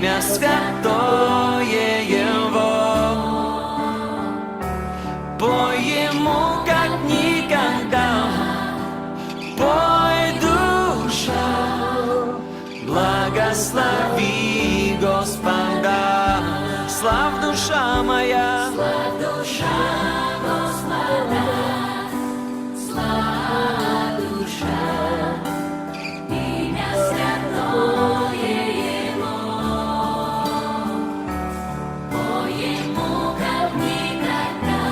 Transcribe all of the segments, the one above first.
имя святое Его. Пой Ему как никогда, пой, душа, благослови Господа. Славь, душа моя, славь, душа Господа, славь, душа, имя святое Его. Пой Ему как никогда,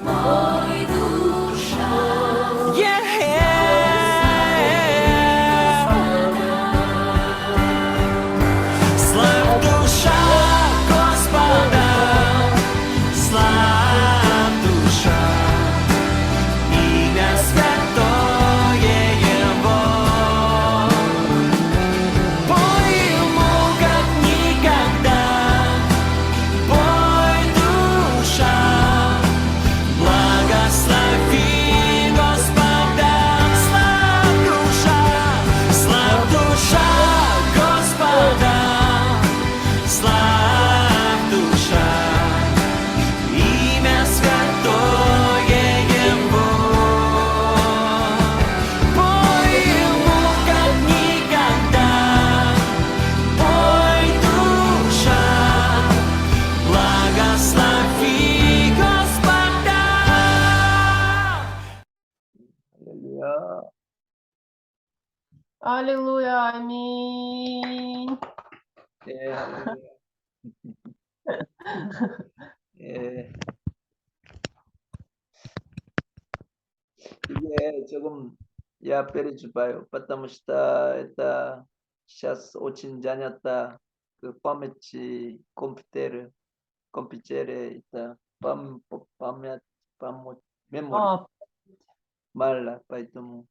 пой, душа. Славь, душа Господа, славь, душа, имя святое Его. Пой Ему как никогда, пой, душа, благослови Господа. Славь, душа Господа, славь, душа, имя святое Его. Пой Ему как никогда, пой, душа, благослови Господа. Аллилуйя, аминь. 예, 할렐루야. 예. 이게 조금 я переживаю, потому что это сейчас очень занято к памяти компьютере, это память, мемори, мало, поэтому.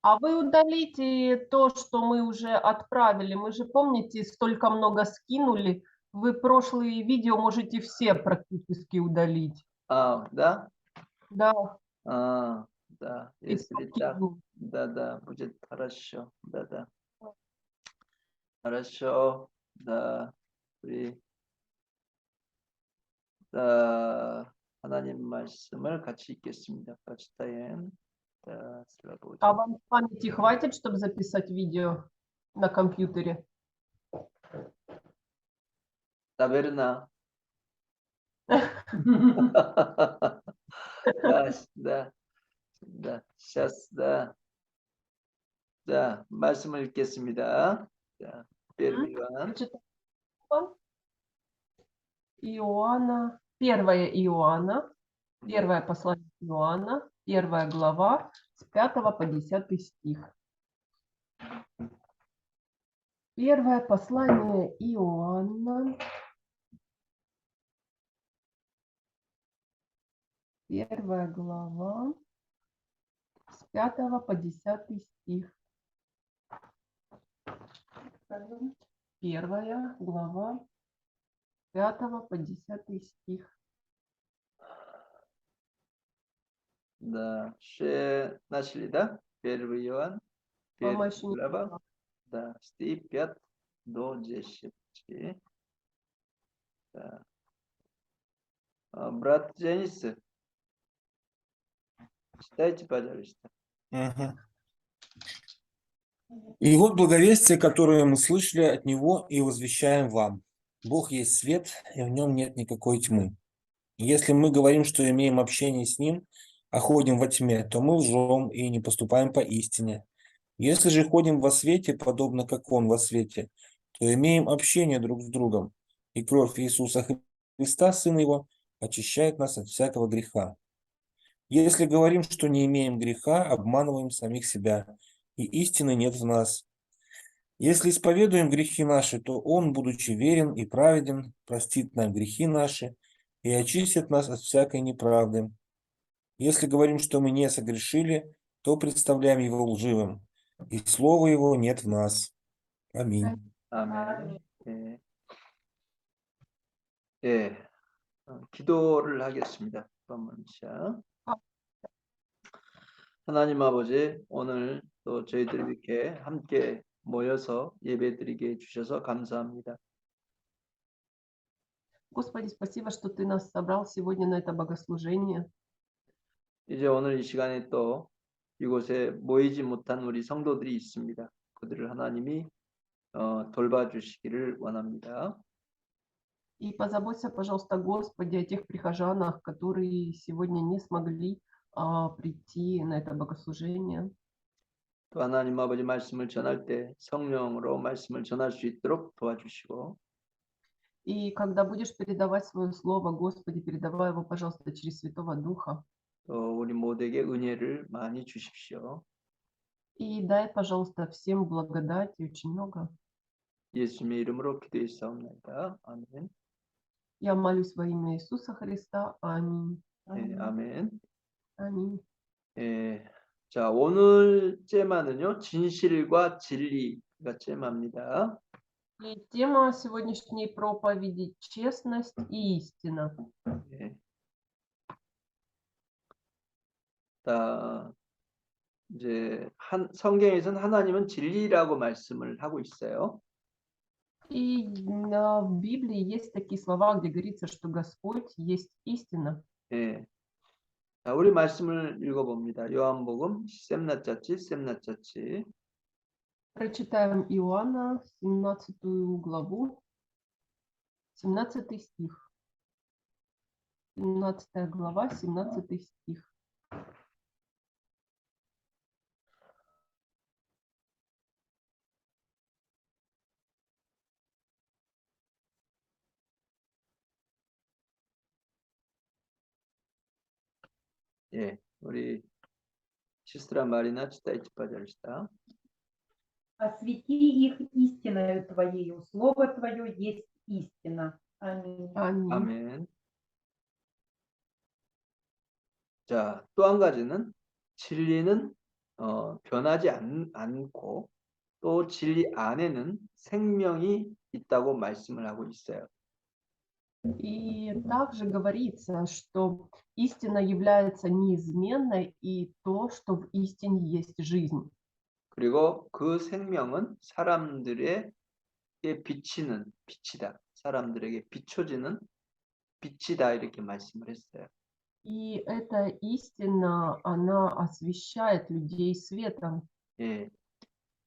А вы удалите то, что мы уже отправили. Мы же, помните, столько много скинули. Вы прошлые видео можете все практически удалить. Да? Да. Да, И если так, скину. да, будет хорошо, да. Хорошо, да, 우리 하나님 말씀을 같이 읽겠습니다. прочитаем. Да, слава А вам памяти хватит, чтобы записать видео на компьютере? Наверное. Да, сейчас, да. 자, 말씀을 읽겠습니다. 자, 1 Иоанн. Иоанна, 1 Иоанна, первое послание Иоанна, 1 глава, с 5 по 10 стих. Первое послание Иоанна, 1 глава, с 5 по 10 стих. 1 глава, 5 по 10 стих. Да, все начали, да? 1 Иоанн, 1 глава, да, стих 5 до 10. Да. Брат Денис, читайте, пожалуйста. И вот благовестие, которое мы слышали от Него и возвещаем вам. Бог есть свет, и в Нем нет никакой тьмы. Если мы говорим, что имеем общение с Ним, а ходим во тьме, то мы лжем и не поступаем по истине. Если же ходим во свете, подобно как Он во свете, то имеем общение друг с другом, и кровь Иисуса Христа, Сына Его, очищает нас от всякого греха. Если говорим, что не имеем греха, обманываем самих себя, и истины нет в нас. Если исповедуем грехи наши, то Он, будучи верен и праведен, простит нам грехи наши и очистит нас от всякой неправды. Если говорим, что мы не согрешили, то представляем Его лживым, и слова Его нет в нас. Аминь. 아멘. 기도를 하겠습니다. 잠깐만요. 하나님 아버지, 오늘 또 저희들이 이렇게 함께 모여서 예배드리게 해주셔서 감사합니다. Господи, спасибо, что Ты нас собрал сегодня на это богослужение. 이제 오늘 이 시간에 또 이곳에 모이지 못한 우리 성도들이 있습니다. 그들을 하나님이 돌봐주시기를 원합니다. И позаботься, пожалуйста, Господи, о тех прихожанах, которые сегодня не смогли прийти на это богослужение. 또 하나님 아버지 말씀을 전할 때 성령으로 말씀을 전할 수 있도록 도와주시고 И когда будешь передавать свое слово, Господи, передавай его, пожалуйста, через Святого Духа. 또 우리 모두에게 은혜를 많이 주십시오. И дай, пожалуйста, всем благодать и очень много. 예수님의 이름으로 기도했사옵나이다. 아멘. Я молюсь во имя Иисуса Христа. Аминь. 네, 아멘. Аминь. 예, 자 오늘 제마는요 진실과 진리가 제마입니다. И тема сегодняшней проповеди – честность и истина. 예. 자, 이제 성경에서는 하나님은 진리라고 말씀을 하고 있어요. И в Библии есть такие слова, где говорится, что Господь есть истина. 예. 자, 우리 말씀을 읽어봅니다. 요한복음 셈나짜치. Прочитаем Иоанна, 17 главу, 17 стих. 17 глава, 17 стих. 예, 우리 시스라 마리나 читайте, пожалуйста. Освети их истиною Твоею, Слово Твое есть истина. Аминь. Аминь. 아멘. 자, 또 한 가지는 진리는 변하지 않고 또 진리 안에는 생명이 있다고 말씀을 하고 있어요. И также говорится, что истина является неизменной и то, что в истине есть жизнь. 그리고 그 생명은 사람들에게 비치는 빛이다. 사람들에게 비춰지는 빛이다 이렇게 말씀을 했어요. И эта истина, она освещает людей светом. 예.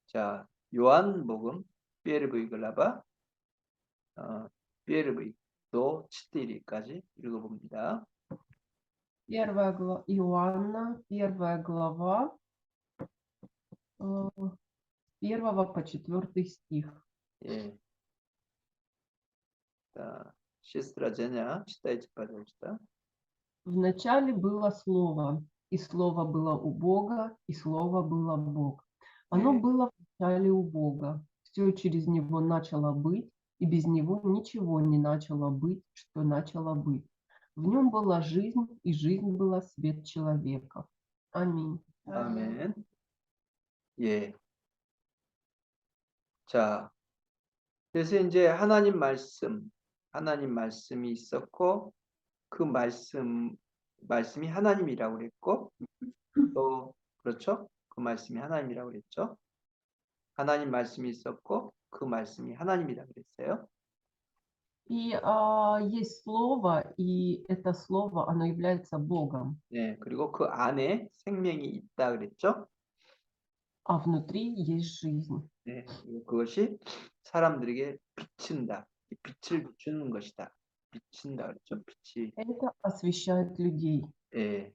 자, 요한복음 первый глава первый до 4까지 읽어봅니다. Первая глава Иоанна, первая глава, 1 по 4 стих. 예. 자, сестра Женя, читайте, пожалуйста. Вначале было Слово, и Слово было у Бога, и Слово было Бог. Оно было в начале у Бога. Все через Него начало быть, и без Него ничего не начало быть, что начало быть. В Нем была жизнь, и жизнь была свет человеков. Аминь. 아멘. 예. 자, 그래서 이제 하나님 말씀이 있었고 그 말씀이 하나님이라고 그랬고 또 그렇죠? 그 말씀이 하나님이라고 그랬죠? 하나님 말씀이 있었고 그 말씀이 하나님이라고 그랬어요. И есть Слово, и это Слово, оно является Богом. 네, 그리고 그 안에 생명이 있다 그랬죠? А внутри есть жизнь. 네, 그것이 사람들에게 비친다. 빛을 주는 것이다. 비친다 그랬죠? 빛이. Это освещает людей. 예.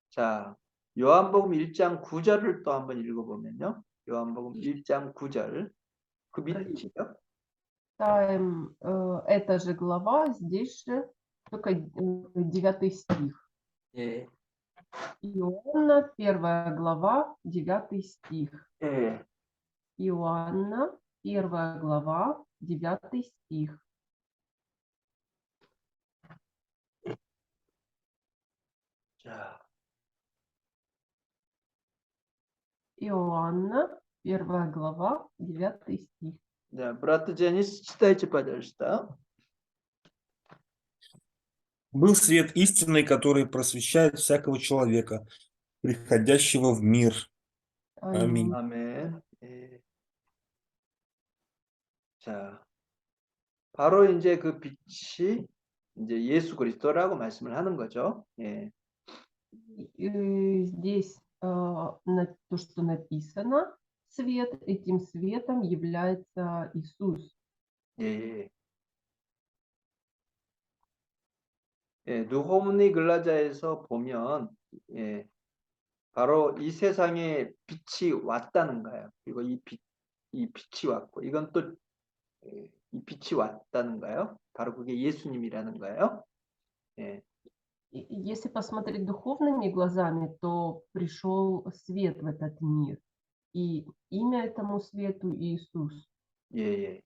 자, 요한복음 1장 9절을 또 한번 읽어보면요. 요한복음 1장 9절. 그 밑에 있죠? Читаем эта же глава, здесь же только 9 стих. 예. Иоанна, 1 глава, 9 стих. 예. Иоанна, 1 глава, 9 стих. 자, Иоанна, 1 глава, 9 стих. 자, брат Денис, читайте, пожалуйста. Был свет истинный, который просвещает всякого человека, приходящего в мир. Аминь. 아멘. 예. 자, 바로 이제 그 빛이 이제 예수 그리스도라고 말씀을 하는 거죠. 예. Здесь то, что написано, свет, этим светом является Иисус. 예, 예. 예, 누호문니 글라자에서 보면 예, 바로 이 세상에 빛이 왔다는 거예요. 그리고 이 빛이 왔고 이건 또 이 빛이 왔다는가요? 바로 그게 예수님이라는 거예요. 예. И если посмотреть духовными глазами, то пришел свет в этот мир. И имя этому свету Иисус. 예, 예.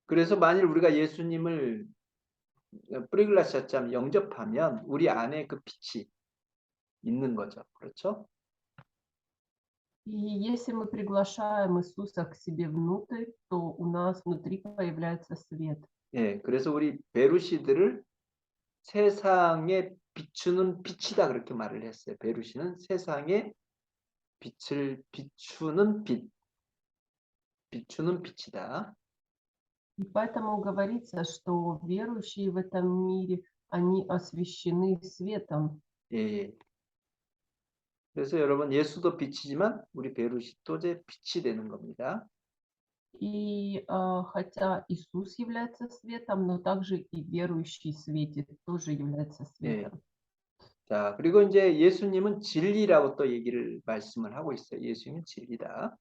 그래서 만일 우리가 예수님을 프리글라시아처럼 영접하면 우리 안에 그 빛이 있는 거죠. 그렇죠? И если мы приглашаем Иисуса к себе внутрь, то у нас внутри появляется свет. 예. 그래서 우리 베루시들을 세상에 비추는 빛이다 그렇게 말을 했어요. 베루시는 세상에 빛을 비추는 빛, 비추는 빛이다. И поэтому говорится, что верующие в этом мире, они освящены светом. 예, 예. 그래서 여러분 예수도 빛이지만 우리 베루시 또제 빛이 되는 겁니다. И хотя Иисус является светом, но также и верующий светит, тоже является светом. 자, 그리고 이제 예수님은 진리라고 또 얘기를 말씀을 하고 있어요. 예수님은 진리다.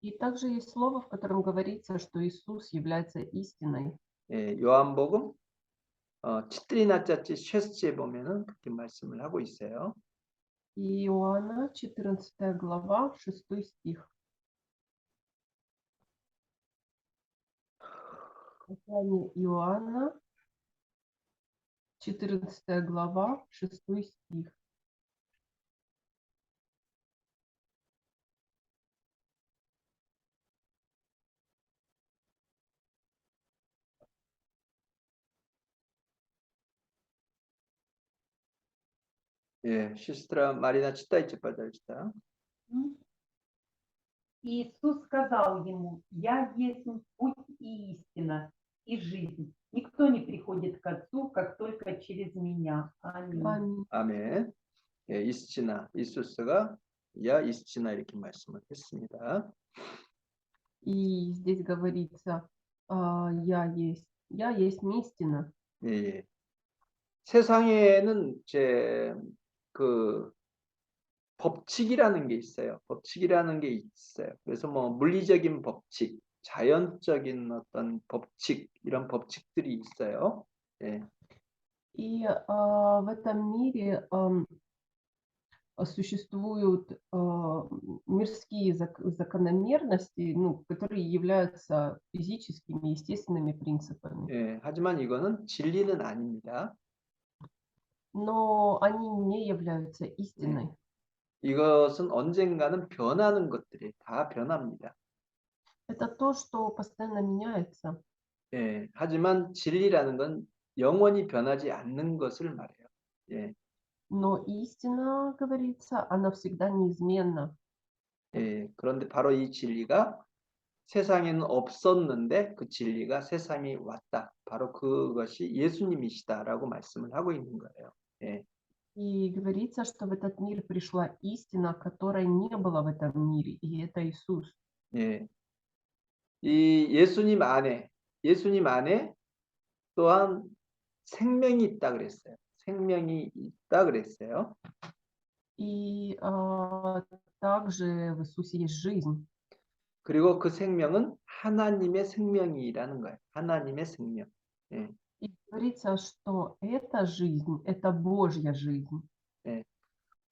И также есть слово, в котором говорится, что Иисус является истиной. 예, 요한복음 14나짜치 쉐스에 보면은 그렇게 말씀을 하고 있어요. И Иоанна, 14 глава, 6 стих. Послание Иоанна, 14 глава, 6 стих. 예, 시스트라 마리나 читайте, пожалуйста. Иисус сказал ему: «Я есть путь и истина, и жизнь. Никто не приходит к Отцу, как только через меня». Аминь. Аминь. 아멘. 예, 이스치나 이수스가 야 이스치나 이렇게 말씀을 했습니다. И здесь говорится, я есть истина. 예, 예. 세상에는 이제 그 법칙이라는 게 있어요. 법칙이라는 게 있어요. 그래서 뭐 물리적인 법칙, 자연적인 어떤 법칙 이런 법칙들이 있어요. 예. И в этом мире существуют мирские закономерности, ну, которые являются физическими, естественными принципами. 예. 하지만 이거는 진리는 아닙니다. Но они не являются истиной. 이것은 언젠가는 변하는 것들이 다 변합니다. Это то, что постоянно меняется. 예. 하지만 진리라는 건 영원히 변하지 않는 것을 말해요. 예. Но истина, говорится, она всегда неизменна. 예. 그런데 바로 이 진리가 세상에는 없었는데 그 진리가 세상에 왔다. 바로 그것이 예수님이시다라고 말씀을 하고 있는 거예요. 예. И говорится, что в этот мир пришла истина, которой не было в этом мире, и это Иисус. 예. 이 예수님 안에 또한 생명이 있다 그랬어요. 생명이 있다 그랬어요. И также в Иисусе есть жизнь. 그리고 그 생명은 하나님의 생명이라는 거예요. 하나님의 생명. 예. И говорится, что эта жизнь, это Божья жизнь.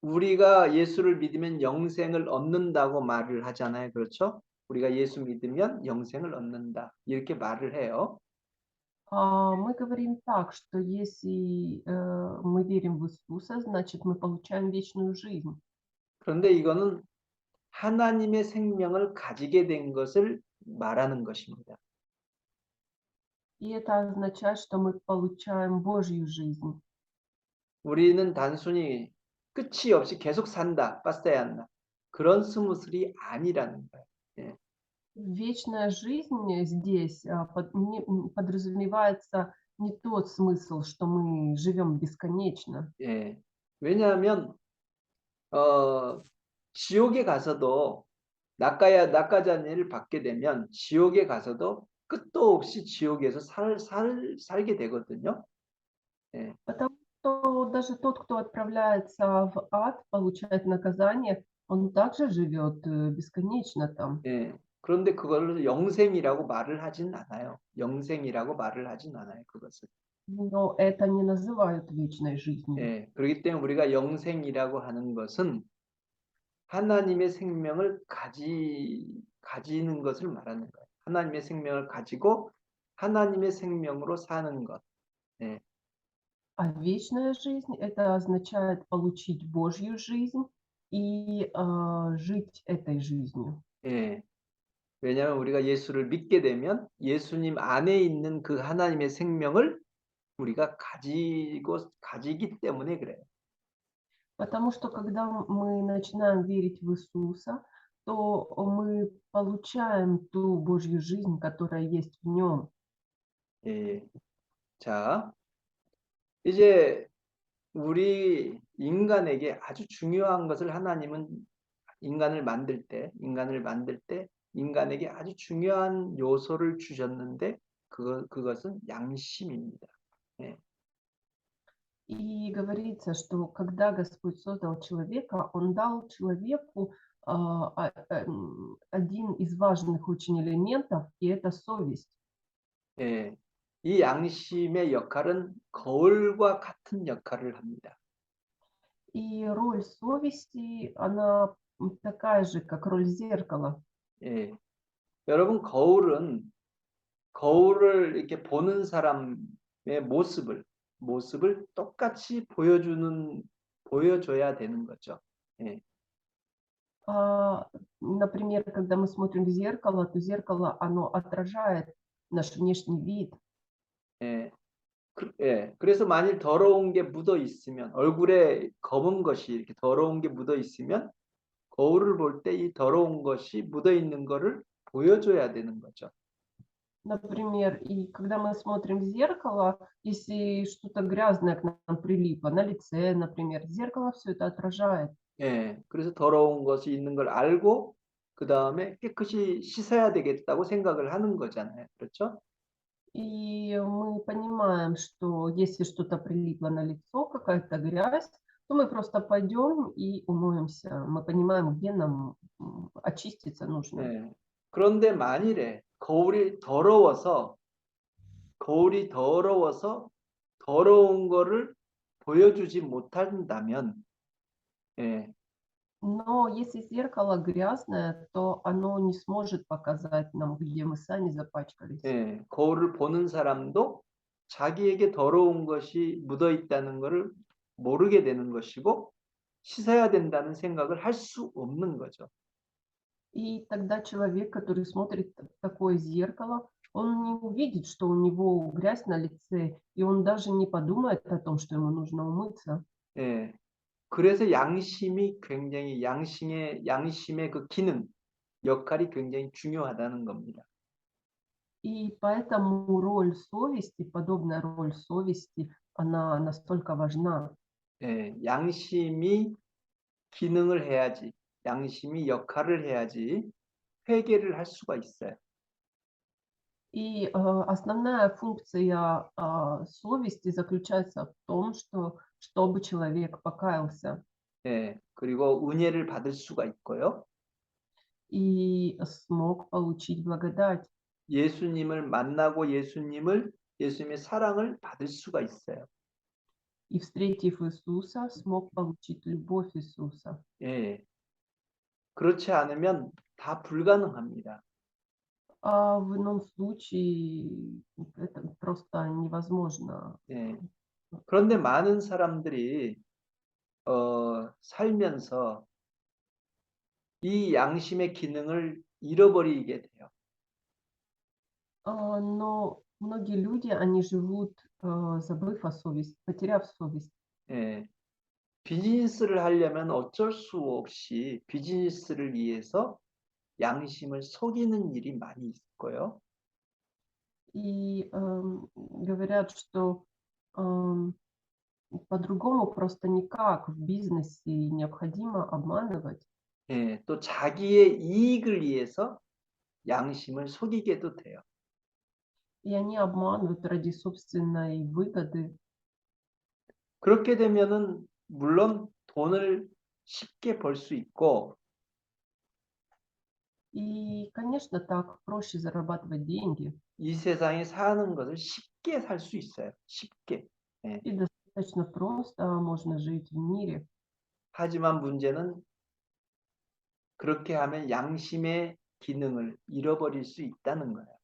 우리가 예수를 믿으면 영생을 얻는다고 말을 하잖아요. 그렇죠? 우리가 예수 믿으면 영생을 얻는다. 이렇게 말을 해요. Мы говорим так, что если мы верим в Иисуса, значит мы получаем вечную жизнь. 그런데 이거는 하나님의 생명을 가지게 된 것을 말하는 것입니다. И это означает, что мы получаем Божью жизнь. 우리는 단순히 끝이 없이 계속 산다, 빠싸야 한다. 그런 스무슬이 아니라는 거예요. 예. Вечная жизнь здесь подразумевается не тот смысл, что мы живем бесконечно. 예. 왜냐하면 지옥에 가서도 낙가자니를 받게 되면 지옥에 가서도 끝도 없이 지옥에서 살게 되거든요. 예. Потому что даже тот, кто отправляется в ад, получает наказание, он также живет бесконечно там. 예. 그런데 그걸 영생이라고 말을 하진 않아요. 영생이라고 말을 하진 않아요. 그것을. Но это не называют вечной жизнью. 예. 그렇기 때문에 우리가 영생이라고 하는 것은 하나님의 생명을 가지는 것을 말하는 거예요. 하나님의 생명을 가지고 하나님의 생명으로 사는 것. 예. А вечная жизнь это означает получить Божью жизнь и жить этой жизнью. 예. 왜냐하면 우리가 예수를 믿게 되면 예수님 안에 있는 그 하나님의 생명을 우리가 가지기 때문에 그래요. Потому что когда мы начинаем верить в Иисуса, то мы получаем ту Божью жизнь, которая есть в нем. 예. 자, 이제 우리 인간에게 아주 중요한 것을 하나님은 인간을 만들 때 인간에게 아주 중요한 요소를 주셨는데 그것은 양심입니다. 예. И говорится, что когда Господь создал человека, Он дал человеку один из важных очень элементов, и это совесть. 예. 이 양심의 역할은 거울과 같은 역할을 합니다. И роль совести, она такая же, как роль зеркала. 예. 여러분 거울을 이렇게 보는 사람의 모습을 똑같이 보여줘야 되는 거죠. 예. Например, когда мы смотрим в зеркало, то зеркало, оно отражает наш внешний вид. 예. 예. 그래서 만일 더러운 게 묻어 있으면 얼굴에 검은 것이 이렇게 더러운 게 묻어 있으면 거울을 볼 때 이 더러운 것이 묻어 있는 거를 보여줘야 되는 거죠. Например, и когда мы смотрим в зеркало, если что-то грязное к нам прилипло, на лице, например, зеркало все это отражает. 예. 그래서 더러운 것이 있는 걸 알고 그다음에 깨끗이 씻어야 되겠다고 생각을 하는 거잖아요. 그렇죠? И мы понимаем, что если что-то прилипло на лицо, какая-то грязь, то мы просто пойдем и умоемся. Мы понимаем, где нам очиститься нужно. 예. 그런데 만일에 거울이 더러워서 더러운 거를 보여주지 못한다면 예. Но если зеркало грязное, то оно не сможет показать нам, где мы сами запачкались. 예. 거울을 보는 사람도 자기에게 더러운 것이 묻어 있다는 것을 모르게 되는 것이고 씻어야 된다는 생각을 할 수 없는 거죠. И тогда человек, который смотрит в такое зеркало, он не увидит, что у него грязь на лице, и он даже не подумает о том, что ему нужно умыться. 예. 그래서 양심의 그 기능, 역할이 굉장히 중요하다는 겁니다. И поэтому роль совести, подобная роль совести, она настолько важна. 예. 양심이 기능을 해야지, 양심이 역할을 해야지 회개를 할 수가 있어요. И основная функция совести заключается в том, что чтобы человек покаялся 예. 그리고 은혜를 받을 수가 있고요. и смог получить благодать. 예수님을 만나고 예수님의 사랑을 받을 수가 있어요. И, встретив Иисуса, смог получить любовь Иисуса. 예. 그렇지 않으면 다 불가능합니다. А в ином случае это просто невозможно. 예. 그런데 많은 사람들이 살면서 이 양심의 기능을 잃어버리게 돼요. Но многие люди, они живут, забыв о совести, потеряв совесть. 예. 비즈니스를 하려면 어쩔 수 없이 비즈니스를 위해서 양심을 속이는 일이 많이 있고요. И говорят, что по-другому просто никак в бизнесе необходимо обманывать. 예, 또 자기의 이익을 위해서 양심을 속이게도 돼요. И они обманывают ради собственной выгоды. 그렇게 되면은 물론 돈을 쉽게 벌 수 있고 И, конечно, так проще зарабатывать деньги. 이 세상에 사는 것을 쉽게 살 수 있어요. 쉽게. 예. И достаточно просто можно жить в мире. 하지만 문제는 그렇게 하면 양심의 기능을 잃어버릴 수 있다는 거예요.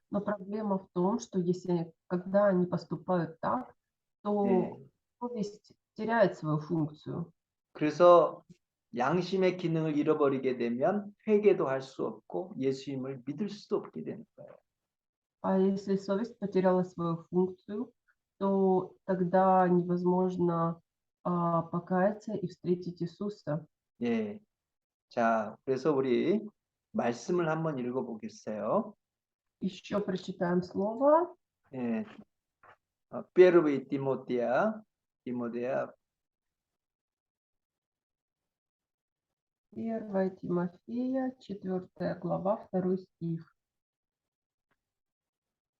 Но проблема в том, что если, когда они поступают так, 예. то совесть теряет свою функцию. 그래서 양심의 기능을 잃어버리게 되면 회개도 할 수 없고 예수님을 믿을 수도 없게 되는 거예요. А если совесть потеряла свою функцию, то тогда невозможно покаяться и встретить Иисуса. 예. 자, 그래서 우리 말씀을 한번 읽어보겠어요. Еще прочитаем слово. 예. первый Тимотея, 1 Тимофея, 4 глава, 2 стих.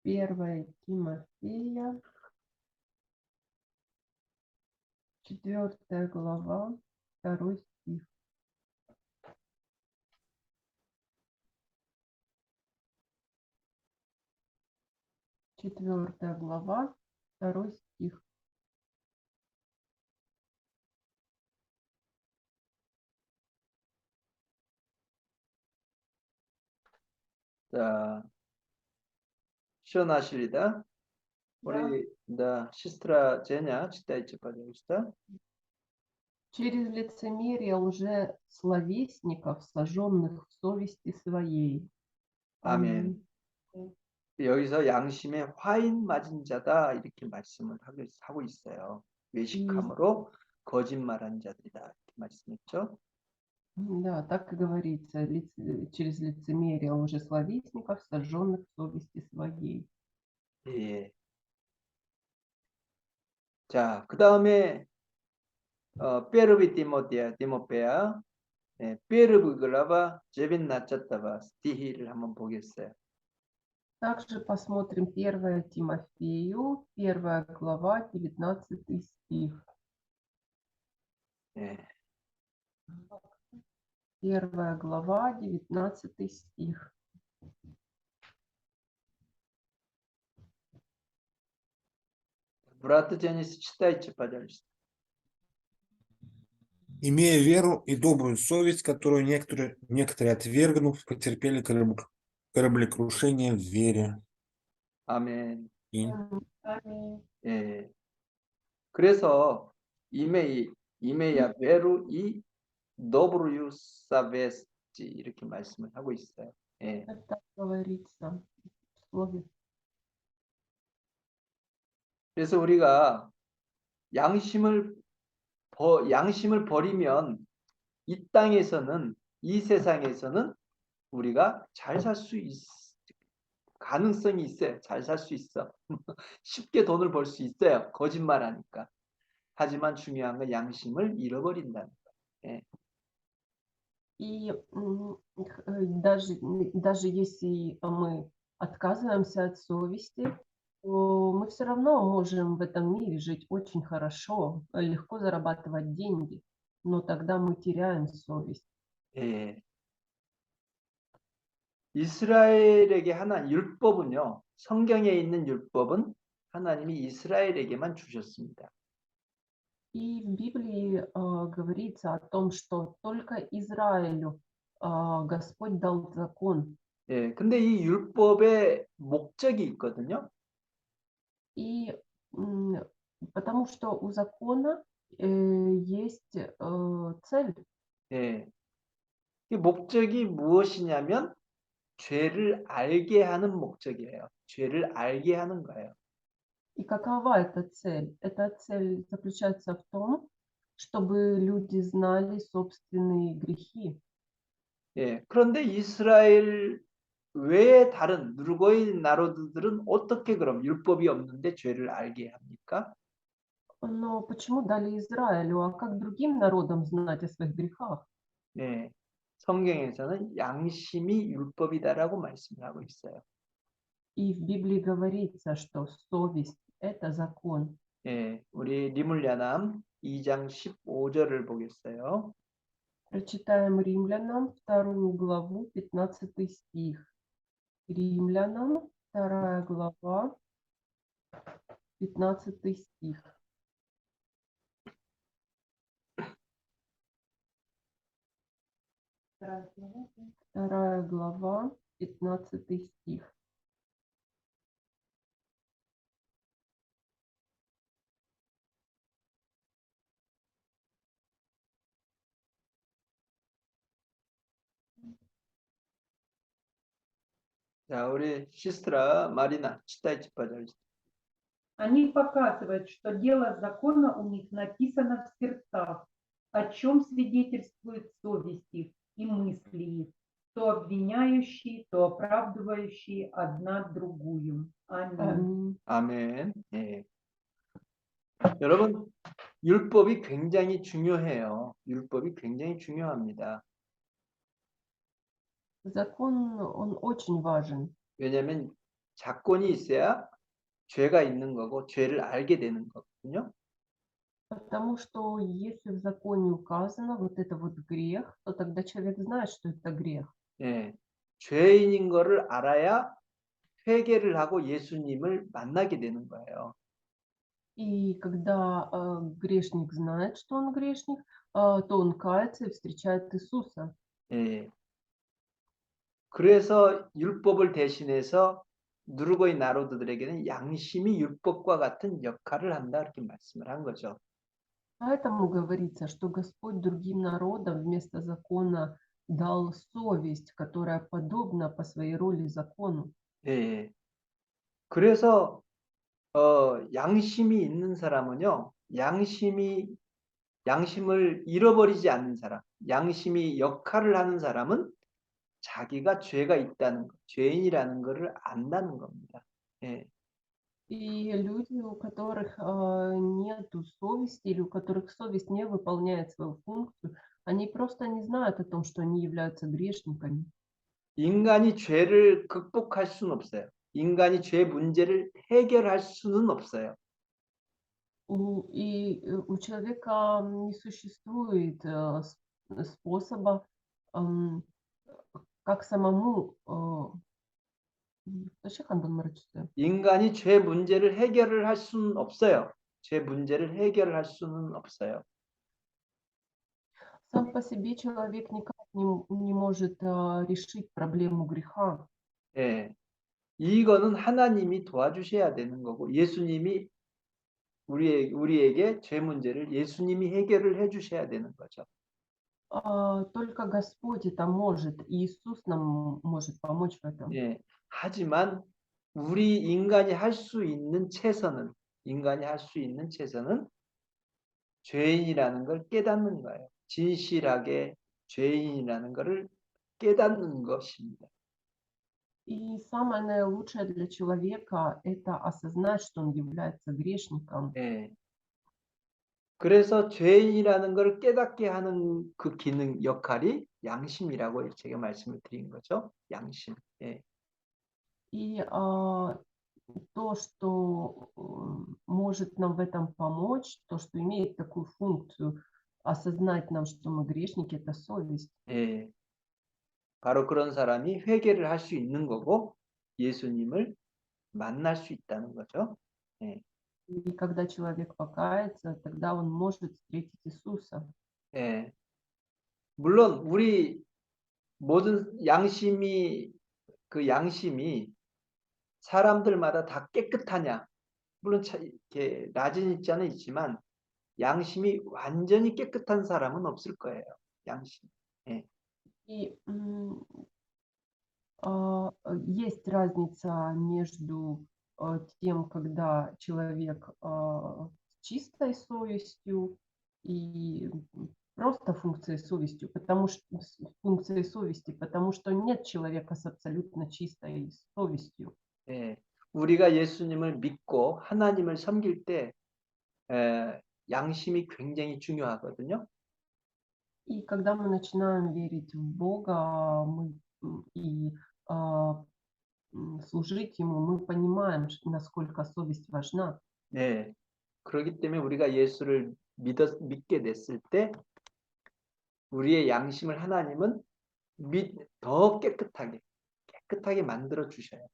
1 Тимофея, 4 глава, 2 стих. Четвертая глава, 2 стих. 자, 시원하실리다. 우리 да, сестра Женя, читайте, пожалуйста. Через лицемерие лжесловесников, сожженных в совести своей. 아멘. 여기서 양심에 화인 맞은 자다 이렇게 말씀을 하고 있어요. 외식함으로 거짓말한 자들이다 이렇게 말씀했죠. Да, так и говорится, через лицемерие лжесловесников, сожженных в совести своей. 예. 자, 그 다음에 первый Тимофея, первый глава 19 стих을 한번 보겠어요. Также посмотрим 1 Тимофею, 1 глава, 19 стих. 예. 1 глава, 19 стих. Брат Денис, читайте, пожалуйста. Имея веру и добрую совесть, которую некоторые отвергнув, потерпели кораблекрушение в вере. 아멘. И Аминь. 예. 그래서 이메야 베루 이 добрую совесть 이렇게 말씀을 하고 있어요. 예. Это говорится в слове. 그래서 우리가 양심을 버리면 이 땅에서는 이 세상에서는 우리가 잘 살 수 가능성이 있어요. 잘 살 수 있어. 쉽게 돈을 벌 수 있어요. 거짓말하니까. 하지만 중요한 건 양심을 잃어버린다는 거예요. 예. И даже если мы отказываемся от совести, то мы все равно можем в этом мире жить очень хорошо, легко зарабатывать деньги, но тогда мы теряем совесть. 예. 이스라엘에게 율법은요. 성경에 있는 율법은 하나님이 이스라엘에게만 주셨습니다. И в Библии говорится о том, что только Израилю Господь дал закон. 예. 근데 이 율법의 목적이 있거든요. И потому что у закона есть цель. 예. 이 목적이 무엇이냐면 죄를 알게 하는 목적이에요. 죄를 알게 하는 거예요. И какова эта цель? Эта цель заключается в том, чтобы люди знали собственные грехи. 예, 그런데 이스라엘 외의 다른 누르고의 나로드들은 어떻게 그럼 율법이 없는데 죄를 알게 합니까? Но почему дали Израилю, а как другим народам знать о своих грехах? 네, 성경에서는 양심이 율법이다라고 말씀을 하고 있어요. И в Библии говорится, что совесть – это закон. 예, 우리 리물야남 2장 15절을 보겠어요. Прочитаем Римлянам 2 главу, 15 стих. Римлянам 2 глава, 15 стих. Вторая глава, 15 стих. 자, 우리 시스트라 마리나 читайте, пожалуйста. Они показывают, что дело закона у них написано в сердцах, о чем свидетельствует совесть их и мысли их, то обвиняющие, то оправдывающие одна другую. Аминь. Аминь. 아멘. 예. 여러분, 율법이 굉장히 중요해요. 율법이 굉장히 중요합니다. Закон, он очень важен, 왜냐하면 자권이 있어야 죄가 있는 거고 죄를 알게 되는 거거든요. потому что если в законе указано вот это вот грех, то тогда человек знает, что это грех. 예. 죄인인 거를 알아야 회개를 하고 예수님을 만나게 되는 거예요. И когда грешник знает, что он грешник, то он кается и встречает Иисуса. 예. 그래서 율법을 대신해서 누르고의 나로드들에게는 양심이 율법과 같은 역할을 한다 이렇게 말씀을 한 거죠. Поэтому говорится, что Господь другим народам вместо закона дал совесть, которая подобна по своей роли закону. 예. 그래서 양심이 있는 사람은요, 양심을 잃어버리지 않는 사람, 양심이 역할을 하는 사람은 자기가 죄가 있다는 것, 죄인이라는 것을 안다는 겁니다. 예. И люди, у которых нету совести или у которых совесть не выполняет свою функцию, они просто не знают о том, что они являются грешниками. 인간이 죄를 극복할 수는 없어요. 인간이 죄 문제를 해결할 수는 없어요. У человека не существует способа, как самому Зачем 한번 말해주세요. 인간이 죄 문제를 해결을 할 수는 없어요. 죄 문제를 해결을 할 수는 없어요. Сам по себе человек никак не может решить проблему греха. 예. 이거는 하나님이 도와주셔야 되는 거고 예수님이 우리에게 죄 문제를 예수님이 해결을 해 주셔야 되는 거죠. Только Господь это может, и Иисус нам может помочь в этом. 예. 하지만 우리 인간이 할 수 있는 최선은 죄인이라는 걸 깨닫는 거예요. 진실하게 죄인이라는 것을 깨닫는 것입니다. И самое наилучшее для человека – это осознать, что он является грешником. 예. 그래서 죄인이라는 걸 깨닫게 하는 그 기능 역할이 양심이라고 제가 말씀을 드린 거죠. 양심. 예. И то, что может нам в этом помочь, то, что имеет такую функцию осознать нам, что мы грешники, это совесть. 예. 바로 그런 사람이 회개를 할 수 있는 거고 예수님을 만날 수 있다는 거죠. 예. И когда человек покается, тогда он может встретить Иисуса. 예. 물론 우리 모든 양심이 사람들마다 다 깨끗하냐? 물론 이렇게 낮은 입자는 있지만 양심이 완전히 깨끗한 사람은 없을 거예요. 양심. 예. И есть разница между тем, когда человек с чистой совестью и просто функцией совести, функцией совести, потому что нет человека с абсолютно чистой совестью. 예, 우리가 예수님을 믿고 하나님을 섬길 때 양심이 굉장히 중요하거든요. И когда мы начинаем верить в Бога, и служить Ему, мы понимаем, насколько совесть важна. 네, 그렇기 때문에 우리가 예수를 믿게 됐을 때 우리의 양심을 하나님은 더 깨끗하게 만들어 주셔요.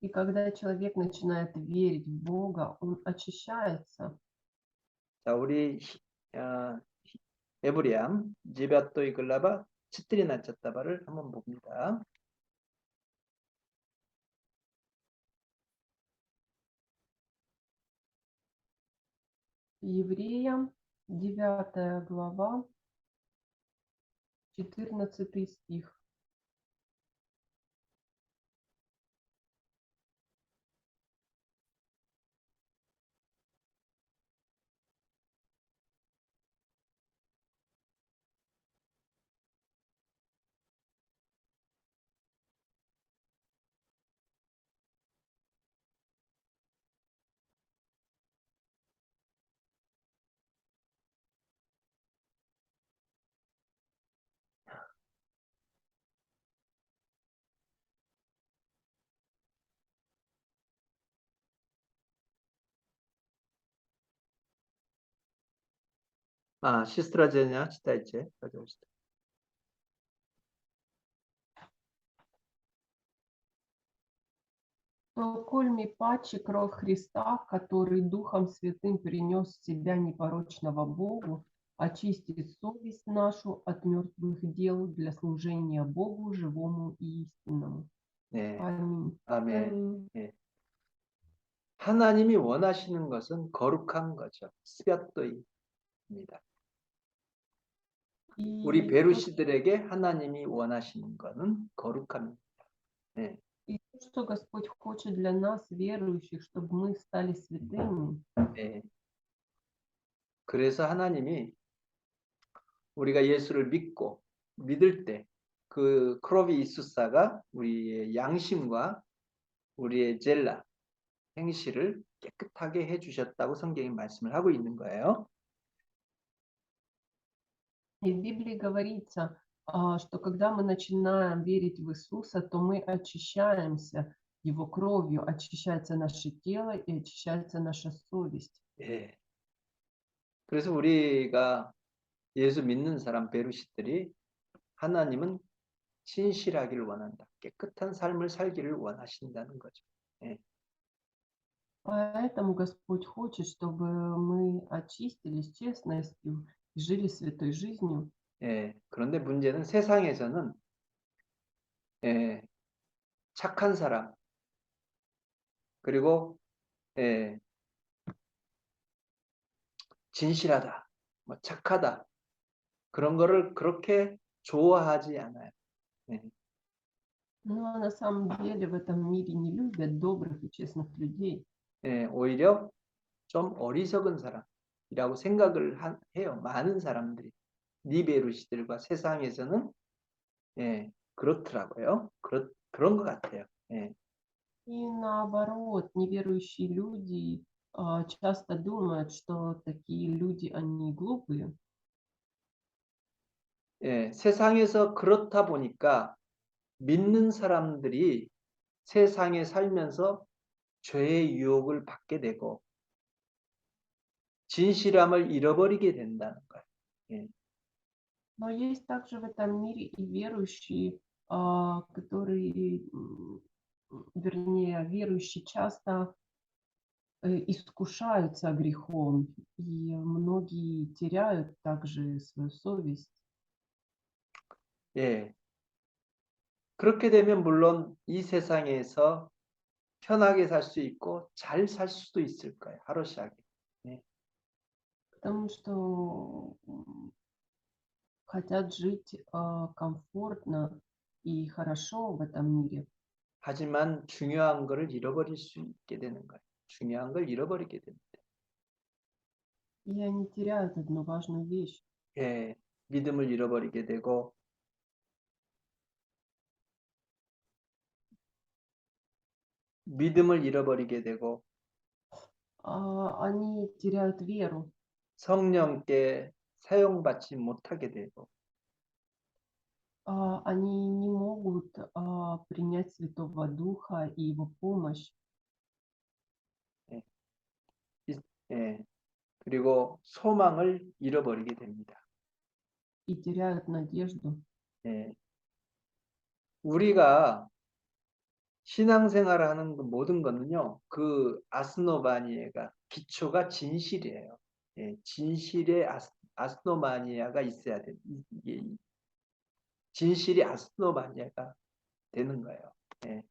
И когда человек начинает верить в Бога, он очищается. 자, 우리 에브리암 지바토이 글라바 치트리나 쳤다바를 한번 봅니다. Евреям, 9 глава, 14 стих. 시스트라 제냐 читайте, пожалуйста. То кольми паче кровь Христа, который Духом Святым принес себя непорочного Богу, очистит совесть нашу от мертвых дел для служения Богу живому и истинному. 네, Аминь. 아멘. 하나님이 원하시는 것은 거룩한 거죠. 스비아토이입니다. 우리 И 베르시들에게 하나님이 원하시는 것은 거룩합니다. 네. И то, что Господь хочет для нас, верующих, чтобы мы стали святыми. 네. 그래서 하나님이 우리가 예수를 믿을 때 그 크로비 이수사가 우리의 양심과 우리의 젤라 행실을 깨끗하게 해주셨다고 성경이 말씀을 하고 있는 거예요. И в Библии говорится, что когда мы начинаем верить в Иисуса, то мы очищаемся Его кровью, очищается наше тело и очищается наша совесть. 예. 그래서 우리가 예수 믿는 사람 베르시들이 하나님은 진실하기를 원한다. 깨끗한 삶을 살기를 원하신다는 거죠. 예. Поэтому Господь хочет, чтобы мы очистились честностью и жили святой жизнью. 예. 그런데 문제는 세상에서는 착한 사람 그리고 진실하다, 뭐 착하다 그런 거를 그렇게 좋아하지 않아요. Но на самом деле в этом мире не любят добрых и честных людей. 오히려 좀 어리석은 사람이라고 생각을 해요. 많은 사람들이 니베루시들과 세상에서는 그렇더라고요. 그런 것 같아요. И наоборот, неверующие люди часто думают, что такие люди, они глупые. 세상에서 그렇다 보니까 믿는 사람들이 세상에 살면서 죄의 유혹을 받게 되고 진실함을 잃어버리게 된다는 거예요. Но есть также в этом мире и верующие, которые, вернее, верующие часто искушаются грехом, и многие теряют также свою совесть. 그렇게 되면 물론 이 세상에서 편하게 살 수 있고 잘 살 수도 있을 거예요. 하루시하게. Потому что хотят жить комфортно и хорошо в этом мире. 하지만 중요한 것을 잃어버릴 수 있게 되는 거예요. 중요한 걸 잃어버리게 됩니다. И они теряют одну важную вещь. 예, 믿음을 잃어버리게 되고 믿음을 잃어버리게 되고 Они теряют веру, 성령께 사용받지 못하게 되고 они не могут принять Святого Духа и Его помощь, 예, 그리고 소망을 잃어버리게 됩니다. и теряют надежду. 예. 우리가 신앙생활을 하는 그 모든 거는요, 그 아스노바니에가 기초가 진실이에요. 예, 진실의 아스노바니아가 있어야 돼. 진실이 아스노바니아가 되는 거예요. 예.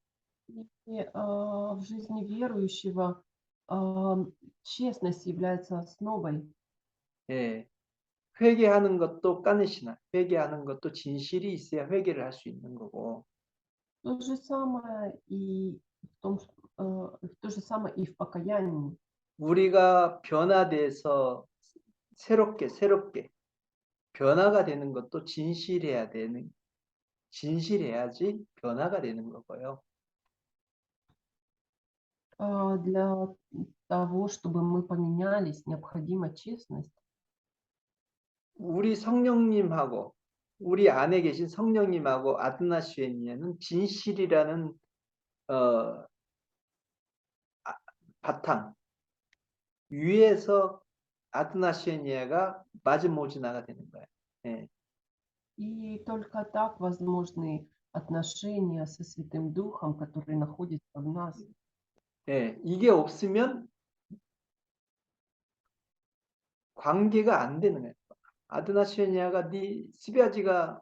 И в жизни верующего честность является основой. 예. 회개하는 것도 까느시나, 회개하는 것도 진실이 있어야 회개를 할 수 있는 거고, То же самое и то же самое и в покаянии. 우리가 변화돼서 새롭게 변화가 되는 것도 진실해야지 변화가 되는 거고요. Для того, чтобы мы поменялись, необходима честность. 우리 성령님하고 우리 안에 계신 성령님하고 아드나슈에니아는 진실이라는 바탕 위에서 아드나슈에니아가 마즈모지나가 되는 거예요. 예. И только так возможны отношения со Святым Духом, который находится в нас. 예, 이게 없으면 관계가 안 되는 거예요. 아드나슈에니아가 네 스비아지가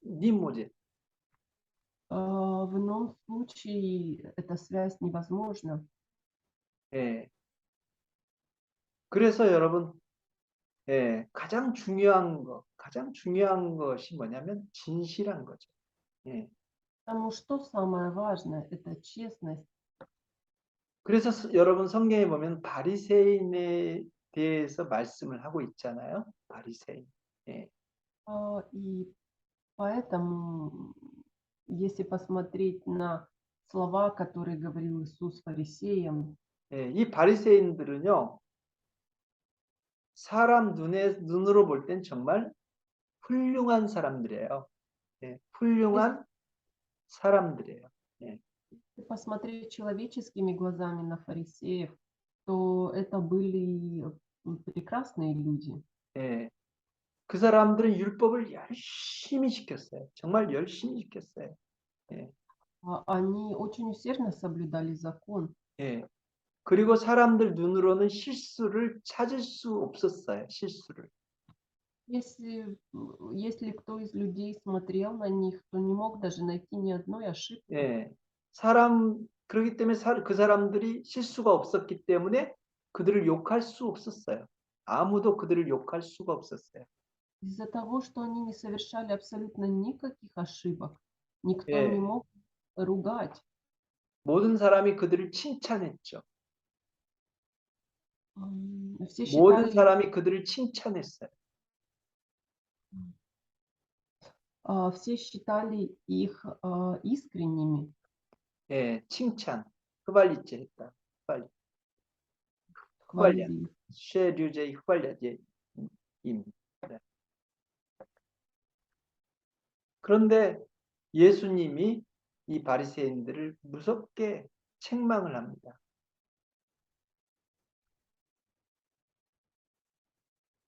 네 모제. В ином случае эта связь невозможна. 예. 그래서 여러분, 예, 가장 중요한 것이 뭐냐면 진실한 거죠. 예. Потому что самое важное – это честность. 그래서 여러분 성경에 보면 바리새인에 대해서 말씀을 하고 있잖아요. 바리새인. 예. И поэтому, если посмотреть на слова, которые говорил Иисус фарисеям, 예, 이 바리새인들은요, 사람 눈으로 볼 땐 정말 훌륭한 사람들이에요. 예, 훌륭한 사람들이에요. 예. если посмотреть человеческими глазами на фарисеев, то это были прекрасные люди. 예. 그 사람들은 율법을 열심히 지켰어요. 정말 열심히 지켰어요. 예. Они очень усердно соблюдали закон. 예. 그리고 사람들 눈으로는 실수를 찾을 수 없었어요. 실수를. Если кто из людей смотрел на них, то не мог даже найти ни одной ошибки. 예. 그렇기 때문에 그 사람들이 실수가 없었기 때문에 그들을 욕할 수 없었어요. 아무도 그들을 욕할 수가 없었어요. Из-за того, что они не совершали абсолютно никаких ошибок, никто 예. не мог ругать. 모든 사람이 그들을 칭찬했죠. Все 모든 считали, 사람이 그들을 칭찬했어요. все считали их искренними. 예, 칭찬. 휘발리제 했다. 휘발리. Хвалили. 쉐류제 휘발리제 임. 그런데 예수님이 이 바리새인들을 무섭게 책망을 합니다.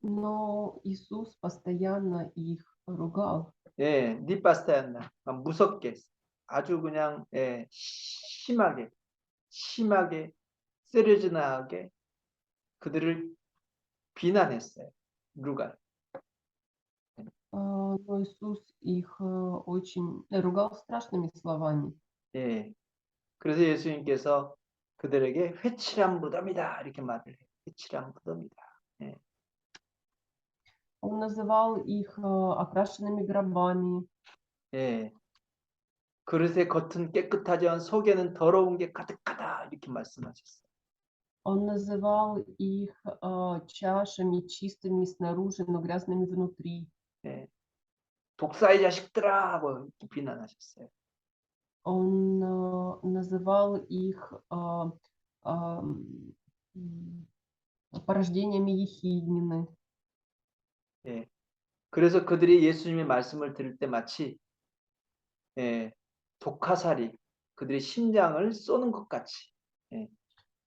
Но Иисус постоянно их ругал. 예, 니파스타였나 무섭게 아주 그냥 예, 심하게 세려지나하게 그들을 비난했어요. 누가? Но Иисус их очень ругал страшными словами. 예. 그래서 예수님께서 그들에게 회칠한 무덤이다 이렇게 말을 해요. 회칠한 무덤이다. 예. Он называл их окрашенными гробами. 예. 그릇의 겉은 깨끗하지만 속에는 더러운 게 가득하다 이렇게 말씀하셨어요. Он называл их чашами чистыми снаружи, но грязными внутри. 예, 독사의 자식들아 하고 이렇게 비난하셨어요. Он называл их порождениями Ехиднины. 예, 그래서 그들이 예수님의 말씀을 들을 때 마치 예, 독화살이 그들의 심장을 쏘는 것 같이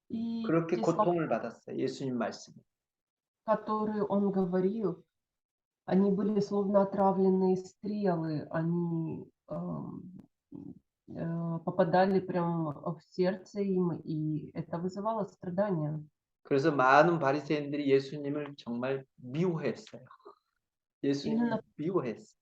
И 그렇게 те слова, 고통을 받았어요. 예수님 말씀. которые он говорил, они были словно отравленные стрелы, они попадали прям в сердце им, и это вызывало страдания. 그래서 많은 바리새인들이 예수님을 정말 미워했어요. 예수님을 Именно, 미워했어요.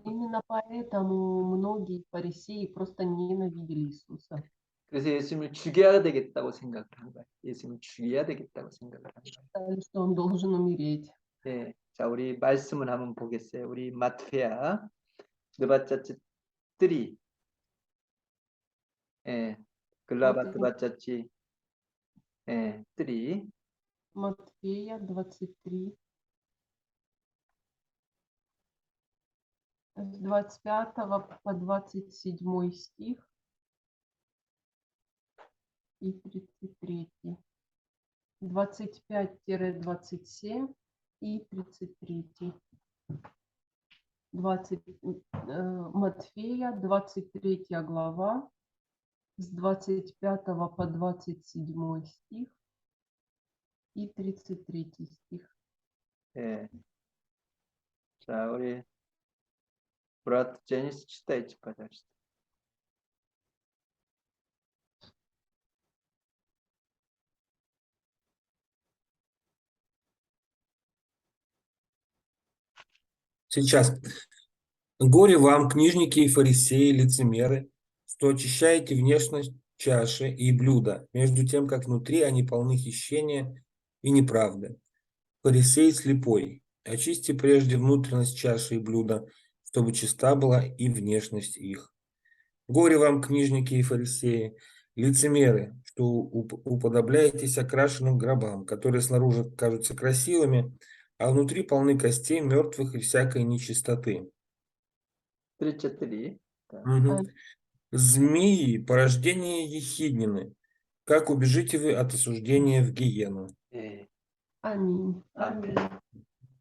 именно поэтому многие фарисеи просто ненавидели Иисуса. 그래서 예수님을 죽여야 되겠다고 생각을 한 거예요. 예수님을 죽여야 되겠다고 생각을 한 거예요. Считали, что он должен умереть. 네, 자 우리 말씀을 한번 보겠어요. 우리 마트페아 느바짜치 3, 예, 글라바 느바짜치 3, Матфея 23, с 25 по 27 стих и 33. 25-27 и 33. Матфея, 23 глава, с 25 по 27 стих и 33 стих. 예. 자 우리 브라트 제니스 читайте, пожалуйста. Сейчас. Горе вам, книжники и фарисеи, лицемеры, что очищаете внешность чаши и блюда, между тем, как внутри они полны хищения и неправды. Фарисей слепой, очисти прежде внутренность чаши и блюда, чтобы чиста была и внешность их. Горе вам, книжники и фарисеи, лицемеры, что уподобляетесь окрашенным гробам, которые снаружи кажутся красивыми, а внутри полны костей мертвых и всякой нечистоты. 33. Мгм. Змеи, порождение Ехиднины. Как убежите вы от осуждения в гиену? 예. Аминь. 아멘.